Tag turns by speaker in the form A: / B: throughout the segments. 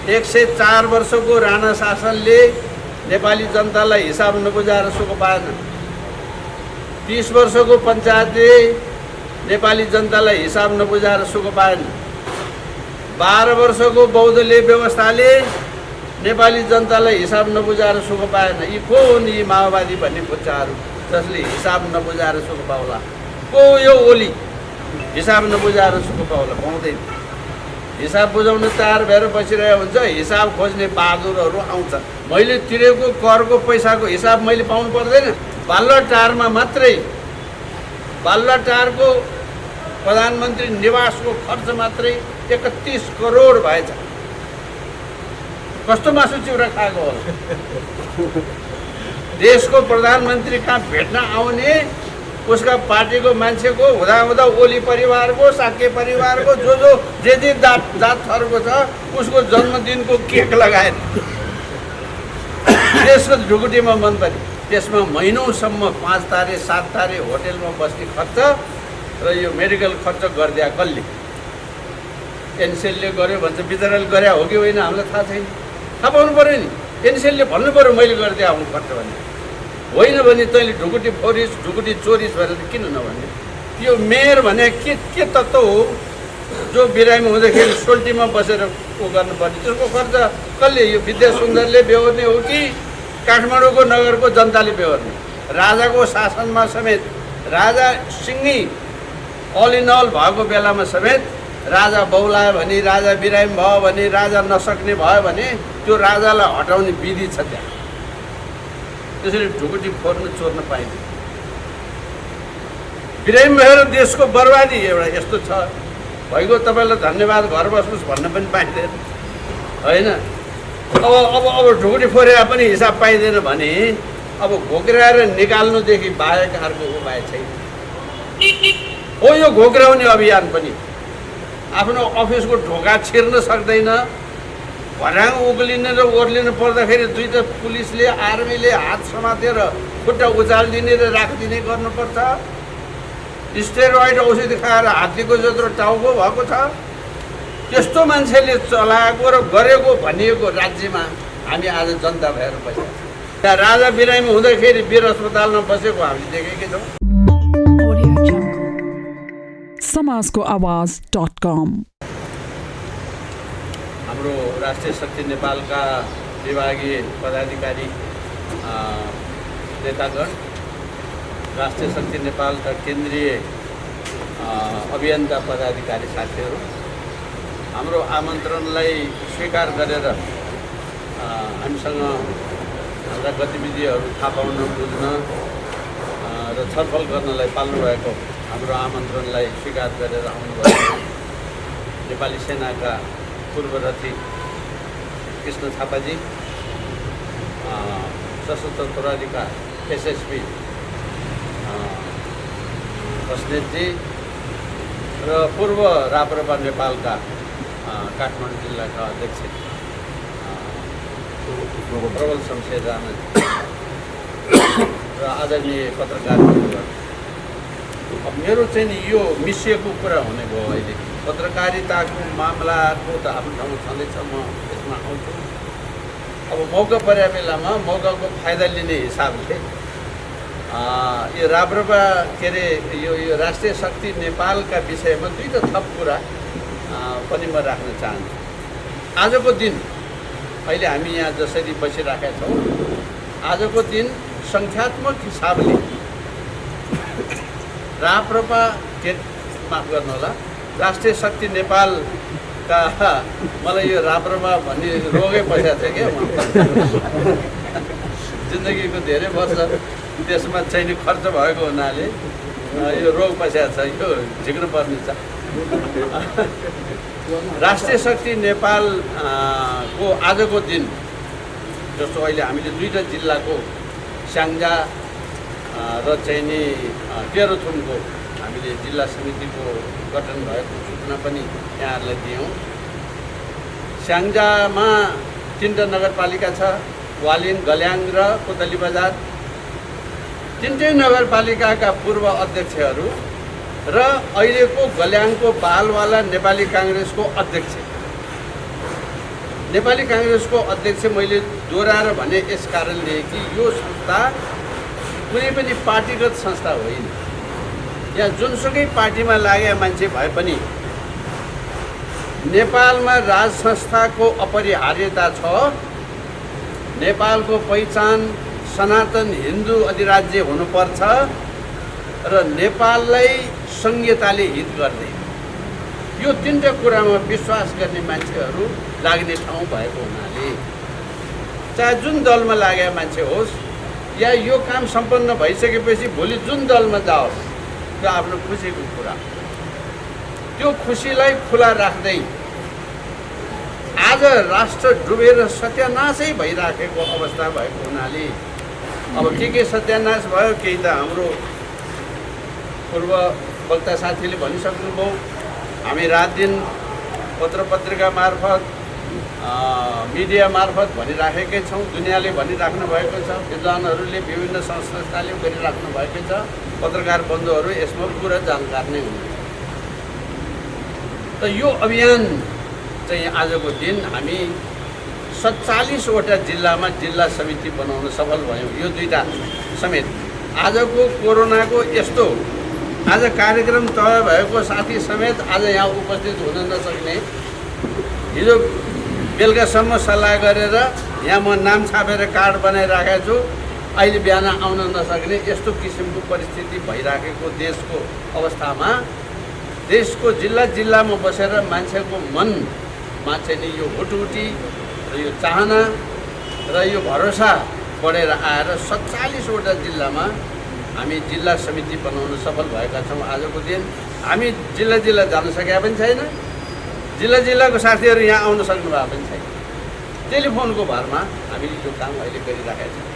A: 104 वर्षको राणा शासनले नेपाली जनतालाई हिसाब नबुझाएर सुख पाएन। 30 वर्षको पञ्चायतले नेपाली जनतालाई हिसाब नबुझाएर सुख पाएन। 12 वर्षको बौद्धले व्यवस्थाले नेपाली जनतालाई हिसाब नबुझाएर सुख पाएन। यी को हुन् यी माओवादी भन्ने खुच्चाहरू जसले हिसाब नबुझाएर सुख पाउला? को यो ओली हिसाब नबुझाएर सुख पाउला? पाउँदैन। हिसाब बुझाउन तयार भएर बसिरहेको हुन्छ। हिसाब खोज्ने बहादुरहरू आउँछ। मैले तिरेको करको पैसाको हिसाब मैले पाउनु पर्दैन। बालुवाटारमा मात्रै बालुवाटारको प्रधानमन्त्री निवासको खर्च मात्रै 31 करोड भएछ। कस्तो मासु चिउरा खाएको होला? देशको प्रधानमन्त्री कहाँ भेट्न आउने उसका पार्टीको मान्छेको हुँदा ओली परिवारको, साके परिवारको जे जात थरको छ उसको जन्मदिनको केक लगाएर देशको ढुकुटीमा मन्तरी, त्यसमा महिनौसम्म 5 तारे 7 तारे होटेलमा बस्ने खर्च र यो मेडिकल खर्च गरिदिया कसले? एनसेलले गर्यो भन्छ, बिचराले गरे हो कि होइन हामीलाई थाहा छैन। थाहा पाउनु पऱ्यो नि। एनसेलले भन्नु पऱ्यो मैले गरिदिए आउनु खर्च भन्ने। होइन भने तैँले ढुकुटी फोरिस ढुकुटी चोरिस भनेर किन नभन्ने? यो मेयर भने के तत्त्व हो जो बिरामी हुँदाखेरि सोल्टीमा बसेर ऊ गर्नुपर्ने? त्यसको खर्च कसले? यो विद्या सुन्दरले बेहोर्ने हो कि काठमाडौँको नगरको जनताले बेहोर्ने? राजाको शासनमा समेत राजा सिंही अल इन अल भएको बेलामा समेत राजा बौलायो भने, राजा बिरामी भयो भने, राजा नसक्ने भयो भने त्यो राजालाई हटाउने विधि छ त्यहाँ। त्यसरी ढुकुटी फोर्न चोर्न पाइँदैन। बिरामी भएर देशको बर्बादी एउटा यस्तो छ। भइगयो तपाईँलाई धन्यवाद, घर बस्नुहोस् भन्न पनि पाइँदैन होइन। अब ढुकुटी फोरेर पनि हिसाब पाइँदैन भने अब घोक्राएर निकाल्नुदेखि बाहेक अर्को उपाय छैन। हो यो घोक्राउने अभियान पनि आफ्नो अफिसको ढोका छिर्न सक्दैन। भर्याङ उक्लिने र ओर्लिनु पर्दाखेरि दुईटा पुलिसले आर्मीले हात समातेर खुट्टा उचालिदिने र राखिदिने गर्नुपर्छ। स्टेरोइड औषधि खाएर हात्तीको जत्रो टाउको भएको छ। त्यस्तो मान्छेले चलाएको र गरेको भनिएको राज्यमा हामी आज जनता भएर बसेका छौँ। त्यहाँ राजा बिरामी हुँदाखेरि वीर अस्पतालमा बसेको हामीले देखेकै छौँ।
B: समाजकोआवाज.com
A: हाम्रो राष्ट्रिय शक्ति नेपालका विभागीय पदाधिकारी नेतागण, राष्ट्रिय शक्ति नेपालका केन्द्रीय अभियन्ता पदाधिकारी साथीहरू, हाम्रो आमन्त्रणलाई स्वीकार गरेर हामीसँग हाम्रा गतिविधिहरू थाहा पाउन, बुझ्न र छलफल गर्नलाई पाल्नुभएको हाम्रो आमन्त्रणलाई स्वीकार गरेर आउनुभएको नेपाली सेनाका पूर्वरथी कृष्ण थापाजी, सशस्त्र प्रहरीका एसएसपी बस्नेतजी र पूर्व राप्रपा नेपालका काठमाडौँ जिल्लाका अध्यक्ष प्रबल शमशेर राणाजी र आदरणीय पत्रकारहरू, अब मेरो चाहिँ नि यो मिसिएको कुरा हुने भयो। अहिले पत्रकारिताको मामलाको त आफ्नो ठाउँमा छँदैछ, म यसमा आउँछु। अब मौका परेको बेलामा मौकाको फाइदा लिने हिसाबले यो राप्रपा के अरे यो राष्ट्रिय शक्ति नेपालका विषयमा दुईवटा थप कुरा पनि म राख्न चाहन्छु। आजको दिन अहिले हामी यहाँ जसरी बसिरहेका छौँ, आजको दिन सङ्ख्यात्मक हिसाबले राप्रपा माफ गर्नुहोला, राष्ट्रिय शक्ति नेपालका मलाई यो राप्रपा भन्ने रोगै पसेको थियो क्या। जिन्दगीको धेरै वर्ष त्यसमा चाहिँ खर्च भएको हुनाले यो रोग पसेको छ, यो झिक्नु पर्ने छ। राष्ट्रिय शक्ति नेपाल को आजको दिन जस्तो अहिले हामीले दुईवटा जिल्लाको स्याङ्जा र चाहिँ नि तेह्रथुमको हामीले जिल्ला समितिको गठन भएको सूचना पनि यहाँहरूलाई दियौँ। स्याङ्जामा 3वटा नगरपालिका छ, वालिन, गल्याङ र कोतली बजार। 3टै नगरपालिकाका पूर्व अध्यक्षहरू र अहिलेको गल्याङको बालवाला नेपाली काङ्ग्रेसको अध्यक्ष नेपाली काङ्ग्रेसको अध्यक्ष मैले दोहोऱ्याएर भने यस कारणले कि यो संस्था कुनै पनि पार्टीगत संस्था होइन। यहाँ जुनसुकै पार्टीमा लागेका मान्छे भए पनि नेपालमा राज संस्थाको अपरिहार्यता छ। नेपालको पहिचान सनातन हिन्दू अधिराज्य हुनुपर्छ र नेपाललाई संहिताले हित गर्दै यो तीनटा कुरामा विश्वास गर्ने मान्छेहरू लाग्ने ठाउँ भएको हुनाले चाहे जुन दलमा लागेका मान्छे होस् या यो काम सम्पन्न भइसकेपछि भोलि जुन दलमा जाओस् त्यो आफ्नो खुसीको कुरा, त्यो खुसीलाई खुला राख्दै आज राष्ट्र डुबेर सत्यानाशै भइराखेको अवस्था भएको हुनाले अब के सत्यानाश भयो केही त हाम्रो पूर्व वक्ता साथीले भनिसक्नुभयो। हामी रात दिन पत्र पत्रिका मार्फत मिडिया मार्फत भनिराखेकै छौँ, दुनियाँले भनिराख्नु भएको छ, विद्वानहरूले विभिन्न संस्थाले गरिराख्नु भएकै छ, पत्रकार बन्धुहरू यसमा पुरा जानकार नै हुनुहुन्छ। त यो अभियान चाहिँ आजको दिन हामी 47वटा जिल्लामा जिल्ला समिति बनाउन सफल भयौँ। यो दुईटा समेत आजको कोरोनाको यस्तो आज कार्यक्रम तय भएको साथी समेत आज यहाँ उपस्थित हुन नसक्ने, हिजो बेलुकासम्म सल्लाह गरेर यहाँ म नाम छापेर कार्ड बनाइराखेको छु, अहिले बिहान आउन नसक्ने यस्तो किसिमको परिस्थिति भइराखेको देशको अवस्थामा देशको जिल्ला जिल्लामा बसेर मान्छेको मनमा चाहिँ नि यो हुटहुटी र यो चाहना र यो भरोसा बढेर आएर 47वटा जिल्लामा हामी जिल्ला समिति बनाउन सफल भएका छौँ। आजको दिन हामी जिल्ला जिल्ला जान सकेका पनि छैन, जिल्ला जिल्लाको साथीहरू यहाँ आउन सक्नु भएको पनि छैन। टेलिफोनको भरमा हामीले यो काम अहिले गरिराखेका छौँ।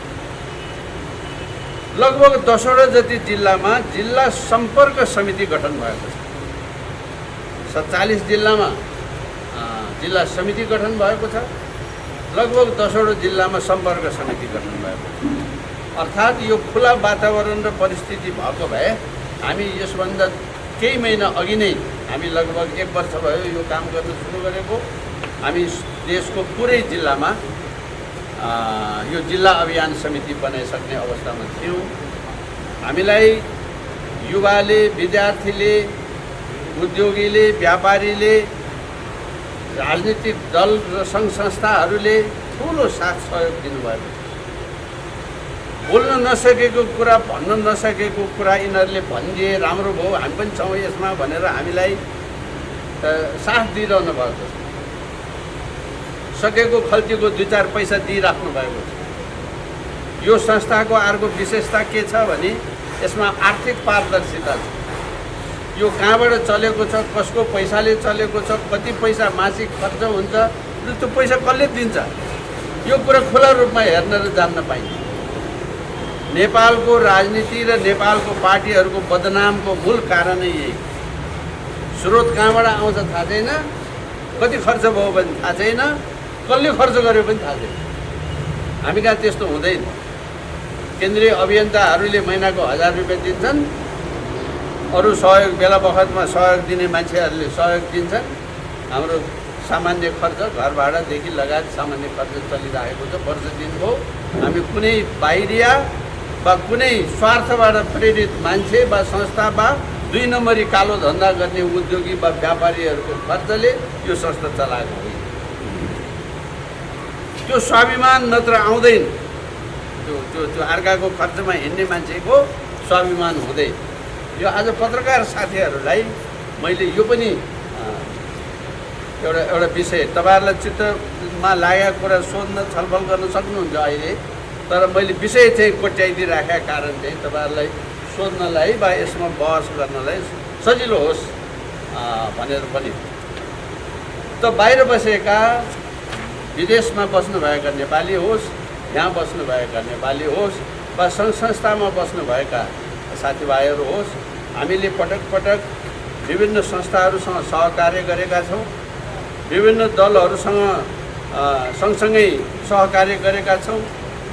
A: लगभग 10वटा जति जिल्लामा जिल्ला सम्पर्क समिति गठन भएको छ। 47 जिल्लामा जिल्ला समिति गठन भएको छ, लगभग 10वटा जिल्लामा सम्पर्क समिति गठन भएको छ। अर्थात् यो खुला वातावरण र परिस्थिति भएको भए हामी यसभन्दा केही महिना अघि नै हामी लगभग 1 वर्ष भयो यो काम गर्न सुरु गरेको। हामी देशको पुरै जिल्लामा यो जिल्ला अभियान समिति बनाइसक्ने अवस्थामा थियौँ। हामीलाई युवाले, विद्यार्थीले, उद्योगीले, व्यापारीले, राजनीतिक दल र सङ्घ संस्थाहरूले ठुलो साथ सहयोग दिनुभएको छ। बोल्न नसकेको कुरा, भन्न नसकेको कुरा यिनीहरूले भनिदिए राम्रो भयो, हामी पनि छौँ यसमा भनेर हामीलाई साथ दिइरहनु भएको छ। सकेको खल्तीको 2-4 पैसा दिइराख्नु भएको छ। यो संस्थाको अर्को विशेषता के छ भने यसमा आर्थिक पारदर्शिता छ। यो कहाँबाट चलेको छ, कसको पैसाले चलेको छ, कति पैसा मासिक खर्च हुन्छ र त्यो पैसा कसले दिन्छ, यो कुरा खुला रूपमा हेर्न र जान्न पाइन्छ। नेपालको राजनीति र नेपालको पार्टीहरूको बदनामको मूल कारण नै यही। स्रोत कहाँबाट आउँछ थाहा छैन, कति खर्च भयो भने थाहा छैन, कसले खर्च गर्यो पनि थाहा छैन। हामी कहाँ त्यस्तो हुँदैन। केन्द्रीय अभियन्ताहरूले महिनाको 1000 रुपियाँ दिन्छन्, अरू सहयोग बेला बखतमा सहयोग दिने मान्छेहरूले सहयोग दिन्छन्। हाम्रो सामान्य खर्च, घर भाडादेखि लगायत सामान्य खर्च चलिरहेको छ। वर्ष दिनुभयो हामी कुनै बाहिरिया वा कुनै स्वार्थबाट प्रेरित मान्छे वा संस्था वा 2 नम्बरी कालो धन्दा गर्ने उद्योगी वा व्यापारीहरूको खर्चले यो संस्था चलाएको होइन। त्यो स्वाभिमान नत्र आउँदैन। त्यो अर्काको खर्चमा हिँड्ने मान्छेको स्वाभिमान हुँदैन। यो आज पत्रकार साथीहरूलाई मैले यो पनि एउटा विषय तपाईँहरूलाई चित्तमा लागेको कुरा सोध्न छलफल गर्न सक्नुहुन्छ अहिले, तर मैले विषय चाहिँ कोट्याइदिइराखेका कारण चाहिँ तपाईँहरूलाई सोध्नलाई वा यसमा बहस गर्नलाई सजिलो होस् भनेर पनि। त बाहिर बसेका, विदेशमा बस्नुभएका नेपाली होस्, यहाँ बस्नुभएका नेपाली होस् वा सङ्घ संस्थामा बस्नुभएका साथीभाइहरू होस्, हामीले पटक पटक विभिन्न संस्थाहरूसँग सहकार्य गरेका छौँ। विभिन्न दलहरूसँग सँगसँगै सहकार्य गरेका छौँ।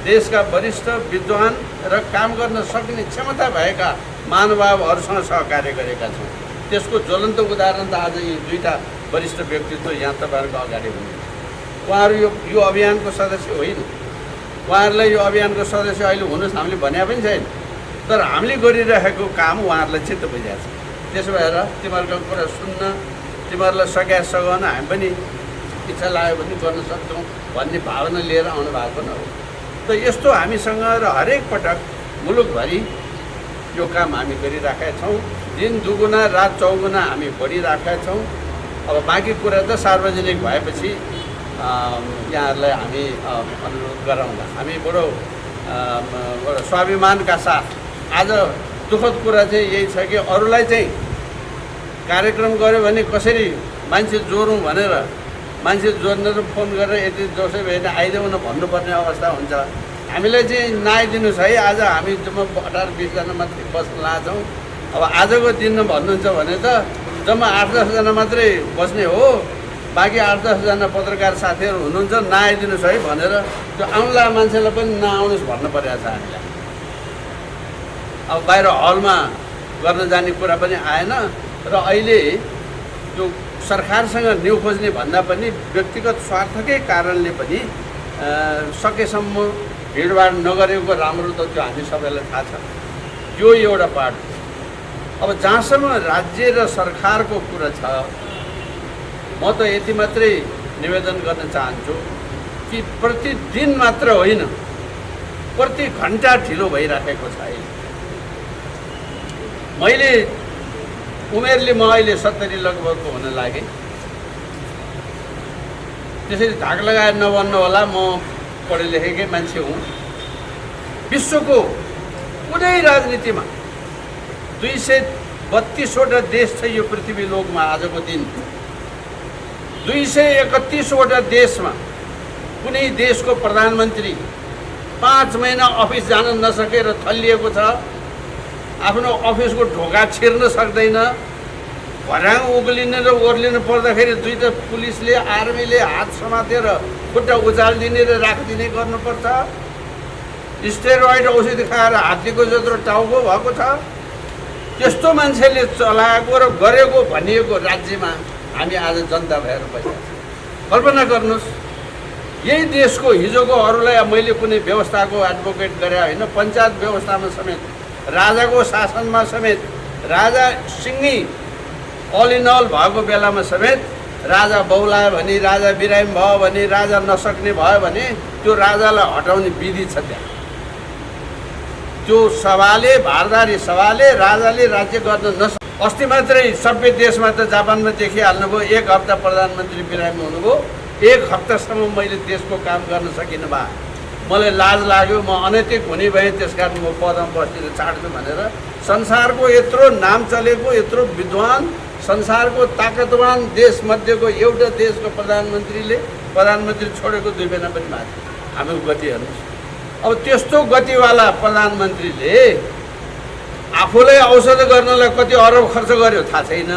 A: देशका वरिष्ठ विद्वान र काम गर्न सक्ने क्षमता भएका महानुभावहरूसँग सहकार्य गरेका छौँ। त्यसको ज्वलन्त उदाहरण त आज यी 2टा वरिष्ठ व्यक्तित्व यहाँ तपाईँहरूको अगाडि हुनुहुन्छ। उहाँहरू यो अभियानको सदस्य होइन। उहाँहरूलाई यो अभियानको सदस्य अहिले हुनुहोस् हामीले भने पनि छैन, तर हामीले गरिरहेको काम उहाँहरूलाई चित्त बुझाएको छ। त्यसो भएर तिमीहरूको कुरा सुन्न, तिमीहरूलाई सघाउन हामी पनि इच्छा लाग्यो भने गर्न सक्छौँ भन्ने भावना लिएर आउनु भएको न हो। त यस्तो हामीसँग र हरेक पटक मुलुकभरि यो काम हामी गरिराखेका छौँ। दिन दुगुना रात चौगुना हामी बढिराखेका छौँ। अब बाँकी कुरा त सार्वजनिक भएपछि यहाँहरूलाई हामी अनुरोध गराउँला। हामी बडो स्वाभिमानका साथ आज दुःखद कुरा चाहिँ यही छ कि अरूलाई चाहिँ कार्यक्रम गऱ्यो भने कसरी मान्छे जोडौँ भनेर मान्छे जोड्न र फोन गरेर यति जसै भए आइदेऊ न भन्नुपर्ने अवस्था हुन्छ। हामीलाई चाहिँ नआइदिनुहोस् है, आज हामी जम्मा 18-20 जना मात्रै बस्न लाग्छौँ। अब आजको दिनमा भन्नुहुन्छ भने त जम्मा 8-10 जना मात्रै बस्ने हो, बाँकी 8-10 जना पत्रकार साथीहरू हुनुहुन्छ, नआइदिनुहोस् है भनेर त्यो आउला मान्छेलाई पनि नआउनुहोस् भन्नु परेको छ हामीलाई। अब बाहिर हलमा गर्न जाने कुरा पनि आएन र अहिले त्यो सरकारसँग न्यु खोज्ने भन्दा पनि व्यक्तिगत स्वार्थकै कारणले पनि सकेसम्म भिडभाड नगरेको राम्रो त त्यो हामी सबैलाई थाहा छ। यो एउटा पार्ट। अब जहाँसम्म राज्य र सरकारको कुरा छ, म त यति मात्रै निवेदन गर्न चाहन्छु कि प्रतिदिन मात्र होइन, प्रति घन्टा ढिलो भइराखेको छ। मैले उमेरले म अहिले 70 लगभगको हुन लागेँ। त्यसरी धाक लगाएर नभन्नु होला, म पढे लेखेकै मान्छे हुँ। विश्वको कुनै राजनीतिमा 232वटा देश छ यो पृथ्वी लोकमा। आजको दिन 231वटा देशमा कुनै देशको प्रधानमन्त्री 5 महिना अफिस जान नसकेर थलिएको छ। आफ्नो अफिसको ढोका छिर्न सक्दैन। भर्याङ उक्लिने र ओर्लिनु पर्दाखेरि दुईटा पुलिसले आर्मीले हात समातेर खुट्टा उचालिदिने र राखिदिने गर्नुपर्छ। स्टेरोइड औषधि खाएर हात्तीको जत्रो टाउको भएको छ। त्यस्तो मान्छेले चलाएको र गरेको भनिएको राज्यमा हामी आज जनता भएर बसेका छौँ। कल्पना गर्नुहोस्, यही देशको हिजोको अरूलाई मैले कुनै व्यवस्थाको एडभोकेट गरे होइन, पञ्चायत व्यवस्थामा समेत, राजाको शासनमा समेत, राजा सिंही अल इन अल भएको बेलामा समेत राजा बौलायो भने, राजा बिरामी भयो भने, राजा नसक्ने भयो भने त्यो राजालाई हटाउने विधि छ त्यहाँ। त्यो सभाले, भारदारी सभाले राजाले राज्य गर्न अस्ति मात्रै सभ्य देशमा त जापानमा देखिहाल्नुभयो, 1 हप्ता प्रधानमन्त्री बिरामी हुनुभयो। 1 हप्तासम्म मैले देशको काम गर्न सकिनँ बा, मलाई लाज लाग्यो, म अनैतिक हुने भएँ, त्यसकारण म पदमा बस्दिनँ, छाड्छु भनेर। संसारको यत्रो नाम चलेको, यत्रो विद्वान, संसारको ताकतवान देशमध्येको एउटा देशको प्रधानमन्त्री छोडेको 2 महिना पनि भएको। हाम्रो गति हेर्नुहोस्। अब त्यस्तो गतिवाला प्रधानमन्त्रीले आफूलाई औषध गर्नलाई कति अरब खर्च गर्यो थाहा छैन।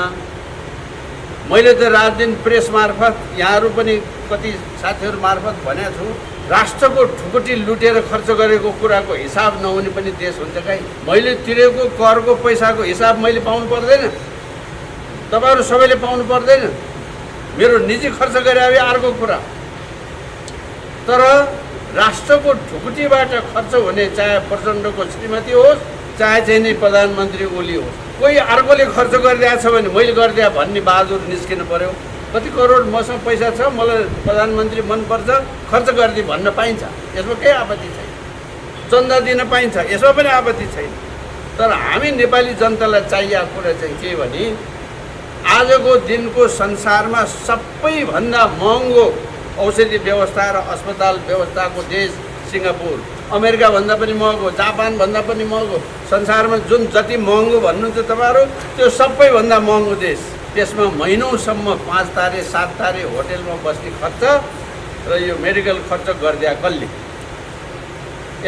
A: मैले त रात दिन प्रेस मार्फत, यहाँहरू पनि कति साथीहरू मार्फत भनेको छु, राष्ट्रको ढुकुटी लुटेर खर्च गरेको कुराको हिसाब नहुने पनि देश हुन्छ कहीँ। मैले तिरेको करको पैसाको हिसाब मैले पाउनु पर्दैन? तपाईँहरू सबैले पाउनु पर्दैन? मेरो निजी खर्च गरे भए अर्को कुरा, तर राष्ट्रको ढुकुटीबाट खर्च हुने, चाहे प्रचण्डको श्रीमती होस्, चाहे चाहिँ नि प्रधानमन्त्री ओली होस्, कोही अर्कोले खर्च गरिदिएको छ भने मैले गरिदिए भन्ने बहादुर निस्किनु पर्यो। कति करोड मसँग पैसा छ, मलाई प्रधानमन्त्री मनपर्छ, खर्च गरिदिए भन्न पाइन्छ, यसमा केही आपत्ति छैन। चन्दा दिन पाइन्छ, यसमा पनि आपत्ति छैन। तर हामी नेपाली जनतालाई चाहिएको कुरा चाहिँ के भने, आजको दिनको संसारमा सबैभन्दा महँगो औषधि व्यवस्था र अस्पताल व्यवस्थाको देश सिङ्गापुर, अमेरिका भन्दा पनि महँगो, जापान भन्दा पनि महँगो, संसारमा जुन जति महँगो भन्नुहुन्छ तपाईँहरू, त्यो सबैभन्दा महँगो देश। त्यसमा महिनौसम्म 5 तारे 7 तारे होटेलमा बस्ने खर्च र यो मेडिकल खर्च गरिदिया कसले?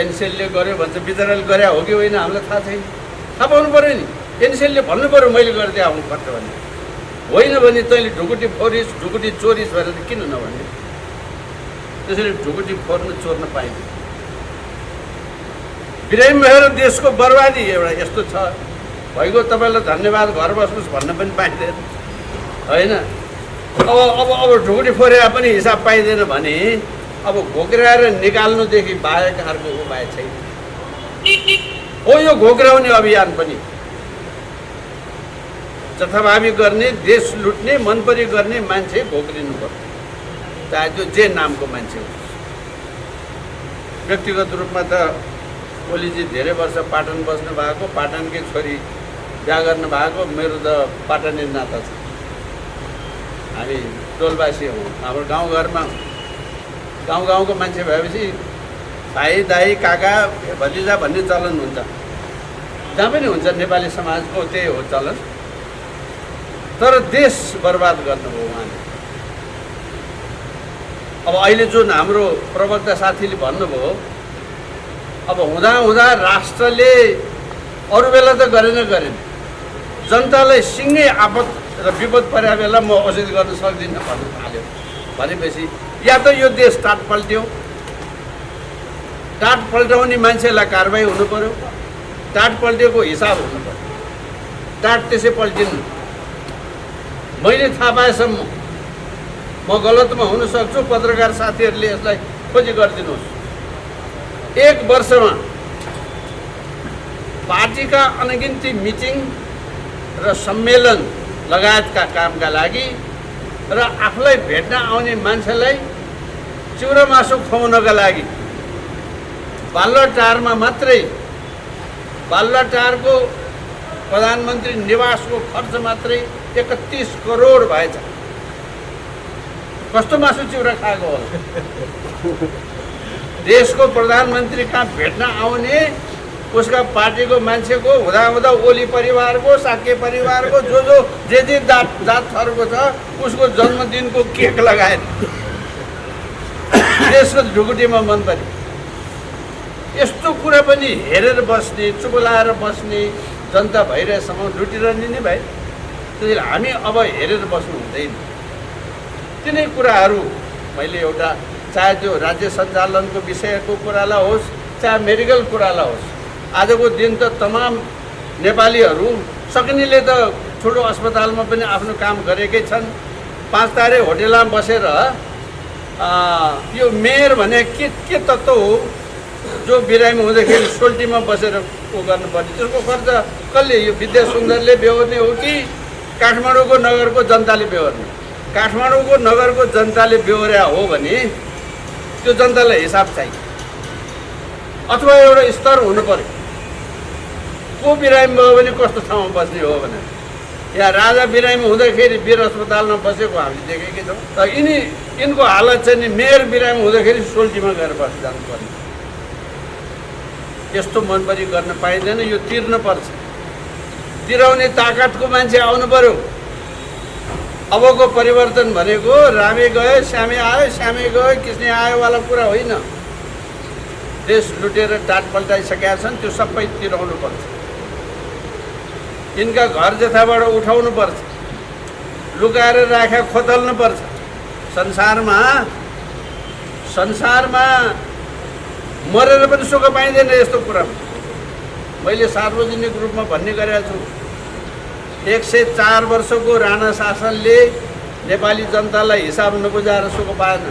A: एनसेलले गर्यो भन्छ, बिचराले गरे हो कि होइन हामीलाई थाहा छैन। थाहा पाउनु पऱ्यो नि, एनसेलले भन्नु पऱ्यो मैले गरिदिए आउनु खर्च भन्ने। होइन भने तैँले ढुकुटी फोरिस, ढुकुटी चोरिस भनेर किन नभन्ने? त्यसरी ढुकुटी फोर्न चोर्न पाइन्छ। बिरामी भएर देशको बर्बादी एउटा यस्तो छ, भइगयो तपाईँलाई धन्यवाद, घर बस्नुहोस् भन्न पनि पाइँदैन होइन। अब ढुकुटी फोरेर पनि हिसाब पाइँदैन भने अब घोक्राएर निकाल्नुदेखि बाहेक अर्को उपाय छैन हो यो घोक्राउने अभियान पनि। जथाभावी गर्ने, देश लुट्ने, मनपरी गर्ने मान्छे घोक्रिनु पर्छ, चाहे त्यो जे नामको मान्छे होस्। व्यक्तिगत रूपमा त ओलीजी धेरै वर्ष पाटन बस्नु भएको, पाटनकै छोरी बिहा गर्नु भएको, मेरो त पाटने नाता छ। हामी टोलवासी हौँ। हाम्रो गाउँघरमा गाउँको मान्छे भएपछि भाइ दाई काका भतिजा भन्ने चलन हुन्छ, जहाँ पनि हुन्छ। नेपाली समाजको त्यही हो चलन। तर देश बर्बाद गर्नुभयो उहाँले। अब अहिले जुन हाम्रो प्रवक्ता साथीले भन्नुभयो, अब हुँदा राष्ट्रले अरू बेला त गरेन, जनतालाई सिँगै आपत र विपद परेको बेला म औषधि गर्न सक्दिनँ भन्नु थाल्यो भनेपछि या त यो देश टाट पल्ट्यो, टाट पल्टाउने मान्छेलाई कारबाही हुनु पर्यो, टाट पल्टिएको हिसाब हुनु पर्यो। टाट त्यसै पल्टिनु। मैले थाहा पाएसम्म म गलतमा हुन सक्छु, पत्रकार साथीहरूले यसलाई खोजी गरिदिनुहोस्। 1 वर्षमा पार्टीका अनगिन्ती मिटिङ र सम्मेलन लगायतका कामका लागि र आफूलाई भेट्न आउने मान्छेलाई चिउरा मासु खुवाउनका लागि बालुवाटारमा मात्रै, बालुवाटारको प्रधानमन्त्री निवासको खर्च मात्रै 31 करोड भएछ। कस्तो मासु चिउरा खाएको होला। देशको प्रधानमन्त्री कहाँ भेट्न आउने उसका पार्टीको मान्छेको हुँदा ओली परिवारको, साके परिवारको जे जात थरको छ उसको जन्मदिनको केक लगाएर देशको ढुकुटीमा मन पऱ्यो। यस्तो कुरा पनि हेरेर बस्ने, चुपलाएर बस्ने जनता भइरहेसम्म लुटिरहने नि भाइ। त्यसैले हामी अब हेरेर बस्नु हुँदैन। तिनै कुराहरू मैले एउटा, चाहे त्यो राज्य सञ्चालनको विषयको कुरालाई होस्, चाहे मेडिकल कुरालाई होस्, आजको दिन त तमाम नेपालीहरू सक्नेले त ठुलो अस्पतालमा पनि आफ्नो काम गरेकै छन्। 5 तारे होटेलमा बसेर यो मेयर भने के तत्त्व हो जो बिरामी हुँदाखेरि सोल्टीमा बसेर गर्नुपर्ने, त्यसको खर्च कसले, यो विद्या सुन्दरले बेहोर्ने हो कि काठमाडौँको नगरको जनताले बेहोर्ने? काठमाडौँको नगरको जनताले बेहोर्या हो भने त्यो जनतालाई हिसाब चाहियो, अथवा एउटा स्तर हुनु पर्यो। को बिरामी भयो भने कस्तो ठाउँमा बस्ने हो भने, यहाँ राजा बिरामी हुँदाखेरि वीर अस्पतालमा बसेको हामीले देखेकै छौँ। तर यिनको हालत चाहिँ नि मेयर बिरामी हुँदाखेरि सोल्टीमा गएर बसिजानु पर्ने। यस्तो मनपरी गर्न पाइँदैन। यो तिर्न पर्छ। तिराउने ताकतको मान्छे आउनु पर्यो। अबको परिवर्तन भनेको रामे गयो श्यामे आयो, श्यामे गयो कृष्ण आयो वाला कुरा होइन। देश लुटेर टाट पल्टाइसकेका छन्, त्यो सबै तिराउनु पर्छ। यिनका घर जथाबाट उठाउनु पर्छ, लुकाएर राखेर खोतल्नु पर्छ। संसारमा मरेर पनि सुख पाइँदैन यस्तो कुरामा। मैले सार्वजनिक रूपमा भन्ने गरेको छु, 104 वर्षको राणा शासनले नेपाली जनतालाई हिसाब नबुझाएर सुख पाएन।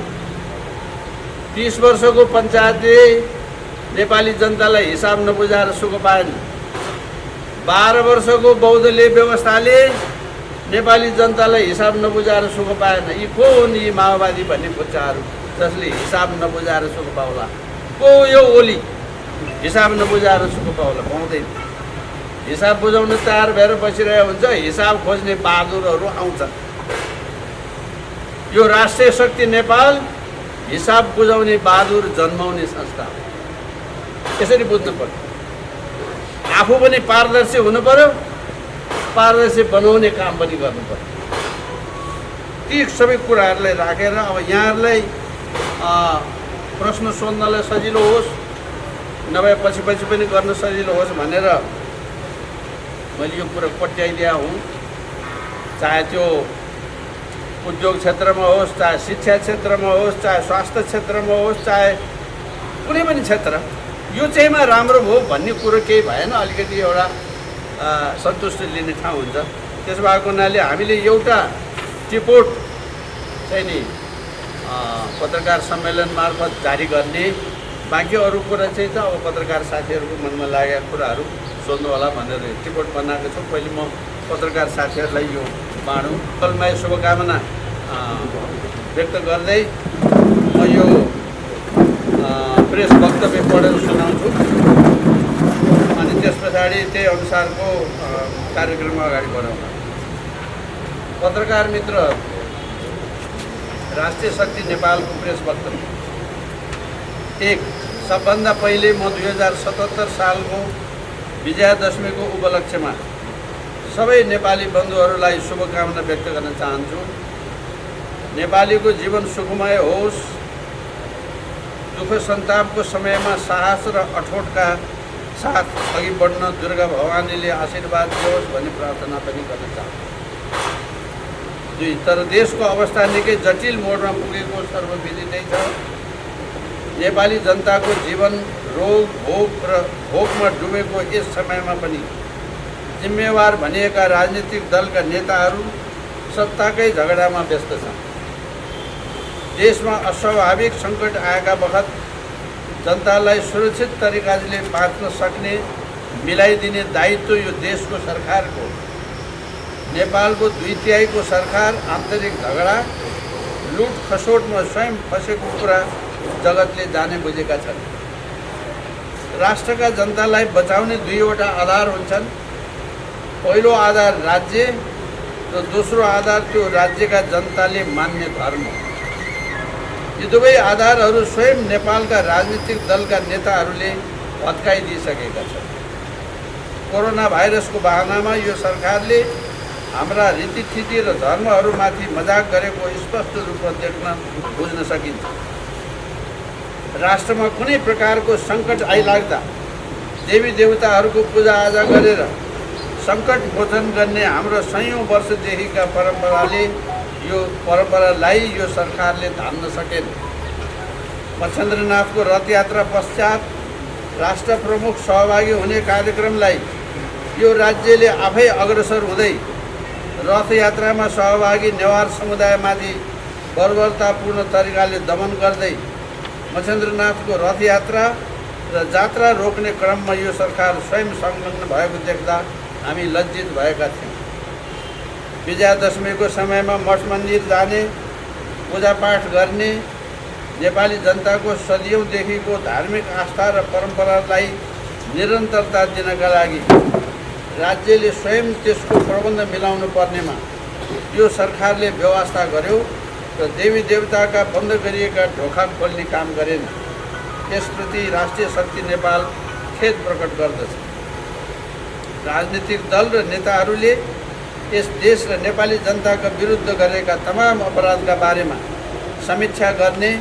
A: 30 वर्षको पञ्चायतले नेपाली जनतालाई हिसाब नबुझाएर सुख पाएन। 12 वर्षको बहुदलीय व्यवस्थाले नेपाली जनतालाई हिसाब नबुझाएर सुख पाएन। यी को हुन्? यी माओवादी भन्ने खुच्चाहरू जसले हिसाब नबुझाएर सुख पाउला। को यो ओली हिसाब नबुझाएर सुख पाउला? पाउँदैन। हिसाब बुझाउन तयार भएर बसिरहेको हुन्छ। हिसाब खोज्ने बहादुरहरू आउँछन्। यो राष्ट्रिय शक्ति नेपाल हिसाब बुझाउने बहादुर जन्माउने संस्था हो। यसरी बुझ्नु पर्यो। आफू पनि पारदर्शी हुनु पर्यो, पारदर्शी बनाउने काम पनि गर्नु पर्यो। ती सबै कुराहरूलाई राखेर अब यहाँहरूलाई प्रश्न सोध्नलाई सजिलो होस्, नभए पछि पनि गर्न सजिलो होस् भनेर मैले यो कुरा पट्याइदिया हुँ। चाहे त्यो उद्योग क्षेत्रमा होस्, चाहे शिक्षा क्षेत्रमा होस्, चाहे स्वास्थ्य क्षेत्रमा होस्, चाहे कुनै पनि क्षेत्र, यो चाहिँमा राम्रो भयो भन्ने कुरो केही भएन। अलिकति एउटा सन्तुष्टि लिने ठाउँ हुन्छ। त्यस भएको हुनाले हामीले एउटा टिपोट चाहिँ नि पत्रकार सम्मेलन मार्फत जारी गर्ने। बाँकी अरू कुरा चाहिँ त अब पत्रकार साथीहरूको मनमा लागेका कुराहरू सोध्नु होला भनेर रिपोर्ट बनाएको छु। पहिले म पत्रकार साथीहरूलाई यो बाँडौँ। कलमाई शुभकामना व्यक्त गर्दै म यो प्रेस वक्तव्य पढेर सुनाउँछु अनि त्यस पछाडि त्यही अनुसारको कार्यक्रम अगाडि बढाउँदा। पत्रकार मित्र, राष्ट्रिय शक्ति नेपालको प्रेस वक्तव्य। 1. सबभन्दा पहिले म 2077 सालको विजयादशमीको उपलक्ष्यमा सबै नेपाली बन्धुहरूलाई शुभकामना व्यक्त गर्न चाहन्छु। नेपालीको जीवन सुखमय होस्, दुःख सन्तापको समयमा साहस र अठोटका साथ अघि बढ्न दुर्गा भवानीले आशीर्वाद दियोस् भन्ने प्रार्थना पनि गर्न चाहन्छु। 2. तर देशको अवस्था निकै जटिल मोडमा पुगेको सर्वविदितै छ। नेपाली जनताको जीवन रोग भोग र भोगमा डुबेको यस समयमा पनि जिम्मेवार भनिएका राजनीतिक दलका नेताहरू सत्ताकै झगडामा व्यस्त छन्। देशमा अस्वाभाविक सङ्कट आएका बखत जनतालाई सुरक्षित तरिकाले बाँच्न सक्ने मिलाइदिने दायित्व यो देशको सरकारको। नेपालको 2/3 सरकार आन्तरिक झगडा लुट खसोटमा स्वयं फसेको कुरा जगतले जाने बुझेका छन्। राष्ट्रका जनतालाई बचाउने 2वटा आधार हुन्छन्। पहिलो आधार राज्य र दोस्रो आधार त्यो राज्यका जनताले मान्ने धर्म। यी दुवै आधारहरू स्वयं नेपालका राजनीतिक दलका नेताहरूले भत्काइदिइसकेका छन्। कोरोना भाइरसको बहानामा यो सरकारले हाम्रा रीतिथिति र धर्महरूमाथि मजाक गरेको स्पष्ट रूपमा देख्न बुझ्न सकिन्छ। राष्ट्रमा कुनै प्रकारको सङ्कट आइलाग्दा देवी देवताहरूको पूजाआजा गरेर सङ्कट मोचन गर्ने हाम्रो सयौँ वर्षदेखिका परम्परालाई यो सरकारले धान्न सकेन। मच्छेन्द्रनाथको रथयात्रा पश्चात राष्ट्र प्रमुख सहभागी हुने कार्यक्रमलाई यो राज्यले आफै अग्रसर हुँदै रथयात्रामा सहभागी नेवार समुदायमाथि बर्बरतापूर्ण तरिकाले दमन गर्दै मच्छेन्द्रनाथको रथयात्रा र जात्रा रोक्ने क्रममा यो सरकार स्वयं संलग्न भएको देख्दा हामी लज्जित भएका थियौँ। विजयादशमीको समयमा मठ मन्दिर जाने, पूजापाठ गर्ने, नेपाली जनताको सदियौँदेखिको धार्मिक आस्था र परम्परालाई निरन्तरता दिनका लागि राज्यले स्वयं त्यसको प्रबन्ध मिलाउनु पर्नेमा यो सरकारले व्यवस्था गर्यो र देवी देवताका बन्द गरिएका ढोका खोल्ने काम गरेन। यसप्रति राष्ट्रिय शक्ति नेपाल खेद प्रकट गर्दछ। राजनीतिक दल र नेताहरूले यस देश र नेपाली जनताका विरुद्ध गरेका तमाम अपराधका बारेमा समीक्षा गर्ने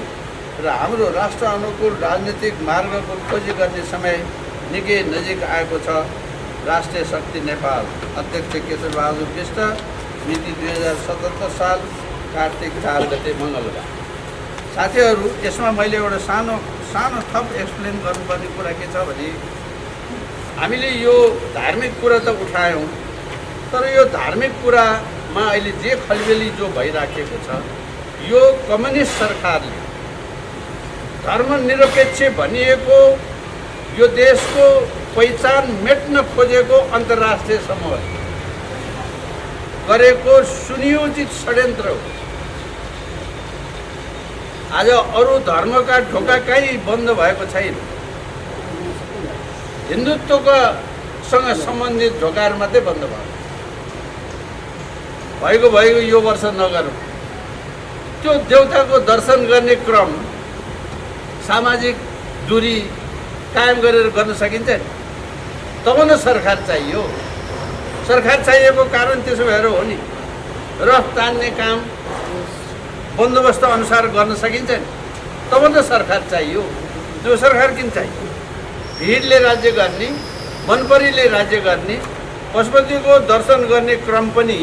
A: र हाम्रो राष्ट्र अनुकूल राजनीतिक मार्गको खोजी गर्ने समय निकै नजिक आएको छ। राष्ट्रिय शक्ति नेपाल अध्यक्ष केशरबहादुर विष्ट, मिति 2077 साल कार्तिक 4 गते मङ्गलबार। साथीहरू, यसमा मैले एउटा सानो थप एक्सप्लेन गर्नुपर्ने कुरा के छ भने हामीले यो धार्मिक कुरा त उठायौँ, तर यो धार्मिक कुरामा अहिले जे खलबली जो भइराखेको छ, यो कम्युनिस्ट सरकारले धर्मनिरपेक्ष भनिएको यो देशको पहिचान मेट्न खोजेको अन्तर्राष्ट्रिय समूह गरेको सुनियोजित षड्यन्त्र हो। आज अरू धर्मका ढोका कहीँ बन्द भएको छैन। हिन्दुत्वसँग सम्बन्धित ढोकाहरू मात्रै बन्द भएको यो वर्ष नगरौँ। त्यो देवताको दर्शन गर्ने क्रम सामाजिक दूरी कायम गरेर गर्न सकिन्छ। तब न सरकार चाहियो। सरकार चाहिएको कारण त्यसो भएर हो नि, रथ तान्ने काम बन्दोबस्त अनुसार गर्न सकिन्छ नि, तब त सरकार चाहियो। त्यो सरकार किन चाहियो? भिडले राज्य गर्ने, मनपरीले राज्य गर्ने, पशुपतिको दर्शन गर्ने क्रम पनि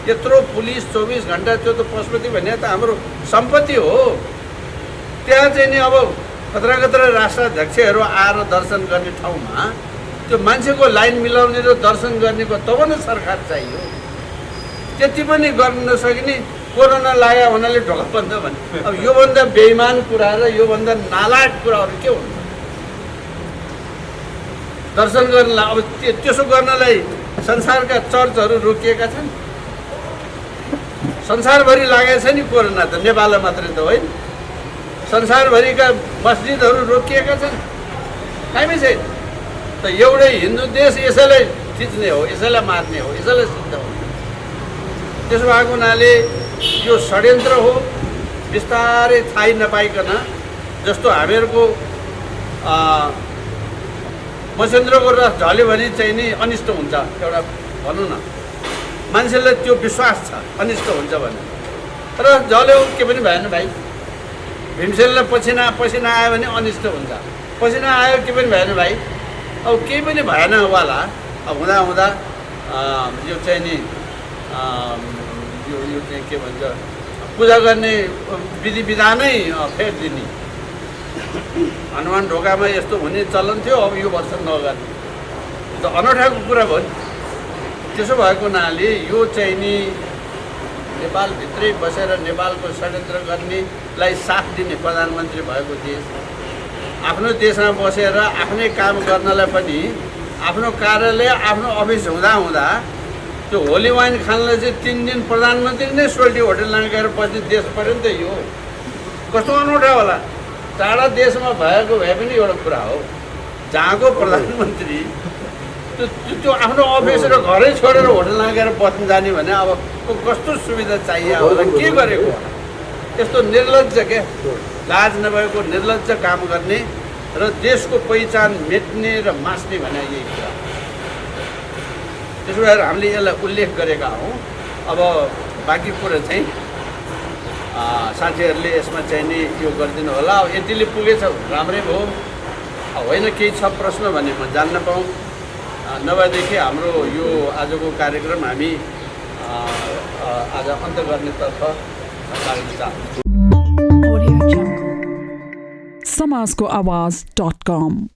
A: यत्रो पुलिस 24 घन्टा, त्यो त पशुपति भने त हाम्रो सम्पत्ति हो। त्यहाँ चाहिँ नि अब कत्रा राष्ट्राध्यक्षहरू आएर दर्शन गर्ने ठाउँमा त्यो मान्छेको लाइन मिलाउने र दर्शन गर्नेको तब न सरकार चाहियो। त्यति पनि गर्न नसकिने कोरोना लाग्यो हुनाले ढोका बन्द भने अब योभन्दा बेइमान कुरा र योभन्दा नालायक कुराहरू के हुन्छ? दर्शन गर्नलाई अब त्यसो गर्नलाई संसारका चर्चहरू रोकिएका छन्। संसारभरि लागेको छ नि कोरोना त, नेपालमा मात्रै त होइन। संसारभरिका मस्जिदहरू रोकिएका छन्, काहीँमै छैन। त एउटै हिन्दू देश यसैलाई थिच्ने हो, यसैलाई मार्ने हो, यसैलाई सिद्ध हो। त्यसो भएको हुनाले यो षड्यन्त्र हो। बिस्तारै थाहै नपाइकन जस्तो हामीहरूको मसेन्द्रको रस ढल्यो भने चाहिँ नि अनिष्ट हुन्छ, एउटा भनौँ न, मान्छेलाई त्यो विश्वास छ अनिष्ट हुन्छ भने। रस ढल्यो के पनि भएन भाइ। भीमसेनलाई पसिना आयो भने अनिष्ट हुन्छ, पसिना आयो के पनि भएन भाइ। अब केही पनि भएन वाला। अब हुँदा हुँदा यो चाहिँ नि यो चाहिँ के भन्छ, पूजा गर्ने विधि विधानै फेरिदिने। हनुमान ढोकामा यस्तो हुने चलन थियो, अब यो वर्ष नगर्ने त अनौठाको कुरा भयो। त्यसो भएको हुनाले यो चाहिँ नि नेपालभित्रै बसेर नेपालको षड्यन्त्र गर्नेलाई साथ दिने प्रधानमन्त्री भएको देश, आफ्नो देशमा बसेर आफ्नै काम गर्नलाई पनि आफ्नो कार्यालय आफ्नो अफिस हुँदा त्यो होली वाइन खानलाई चाहिँ 3 दिन प्रधानमन्त्री नै सोल्टी होटलमा गएर बस्ने देश पऱ्यो नि त। यो कस्तो अनौठा होला। टाढा देशमा भएको भए पनि एउटा कुरा हो, जहाँको प्रधानमन्त्री त्यो आफ्नो अफिस र घरै छोडेर होटलमा गएर बस्न जाने भने अब कस्तो सुविधा चाहियो होला, के गरेको होला। यस्तो निर्लज्ज के, लाज नभएको निर्लज्ज काम गर्ने र देशको पहिचान मेट्ने र मास्ने भने यही कुरा। त्यसो भएर हामीले यसलाई उल्लेख गरेका हौँ। अब बाँकी कुरा चाहिँ साथीहरूले यसमा चाहिँ नि यो गरिदिनु होला। अब यतिले पुगेछ राम्रै भयो, होइन केही छ प्रश्न भने म जान्न पाऊँ। नभएदेखि हाम्रो यो आजको कार्यक्रम हामी आज अन्त्य गर्नेतर्फ लाग्न चाहन्छौँ।
B: समाजको आवाज.com